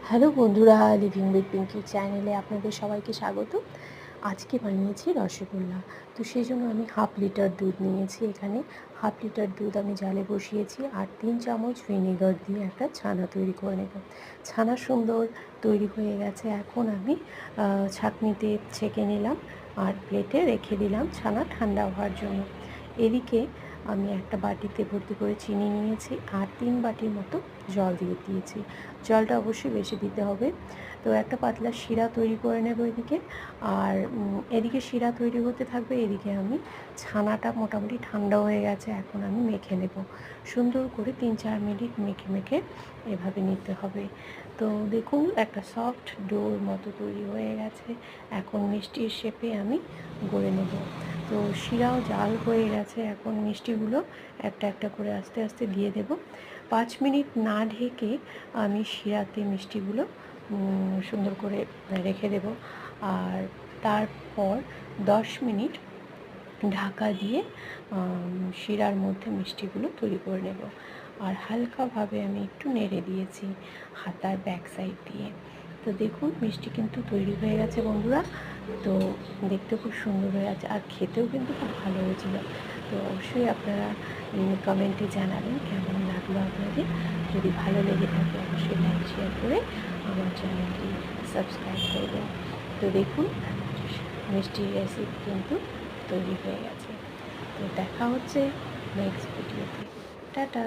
Hello বন্ধুরা, living with Pinki চ্যানেলে আপনাদের সবাইকে স্বাগত। আজকে বানিয়েছি রসগোল্লা। তো সেই জন্য আমি 1/2 লিটার দুধ নিয়েছি। এখানে 1/2 লিটার দুধ আমি জালে বসিয়েছি আর 3 চামচ ভিনেগার দিয়ে একটা ছানা তৈরি করে নেব। ছানা সুন্দর তৈরি হয়ে গেছে। এখন আমি ছাঁকনিতে ছেঁকে নিলাম আর প্লেটে রেখে দিলাম ছানা ঠান্ডা হওয়ার জন্য। এদিকে আমি একটা বাটিতে ভর্তি করে চিনি নিয়েছি আর 3 বাটির মতো জল দিয়ে দিয়েছি। জলটা অবশ্যই বেশি দিতে হবে। তো একটা পাতলা শিরা তৈরি করে নেব এদিকে। আর এদিকে শিরা তৈরি হতে থাকবে, এদিকে আমি ছানাটা মোটামুটি ঠান্ডা হয়ে গেছে। এখন আমি মেখে নেব সুন্দর করে 3-4 মিনিট মেখে এভাবে নিতে হবে। তো দেখুন একটা সফট ডোর মতো তৈরি হয়ে গেছে। এখন মিষ্টির শেপে আমি গড়ে নেব। তো শিরাও জাল হয়ে গেছে। এখন মিষ্টিগুলো একটা একটা করে আস্তে আস্তে দিয়ে দেব। 5 মিনিট না ঢেকে আমি শিরাতে মিষ্টিগুলো সুন্দর করে রেখে দেব। আর তারপর 10 মিনিট ঢাকা দিয়ে শিরার মধ্যে মিষ্টিগুলো তৈরি করে নেব। আর হালকাভাবে আমি একটু নেড়ে দিয়েছি হাতার ব্যাক সাইড দিয়ে। তো দেখুন মিষ্টি কিন্তু তৈরি হয়ে গেছে বন্ধুরা। তো দেখতে খুব সুন্দর হয়ে আছে আর খেতেও কিন্তু খুব ভালো হয়েছিল। তো অবশ্যই আপনারা কমেন্টে জানাবেন কেমন লাগলো আপনাদের। যদি ভালো লেগে থাকে অবশ্যই লাইক শেয়ার করে আমার চ্যানেলটি সাবস্ক্রাইব করবেন। তো দেখুন মিষ্টির রেসিপি কিন্তু তৈরি হয়ে গেছে। তো দেখা হচ্ছে নেক্সট ভিডিওতে। টাটা।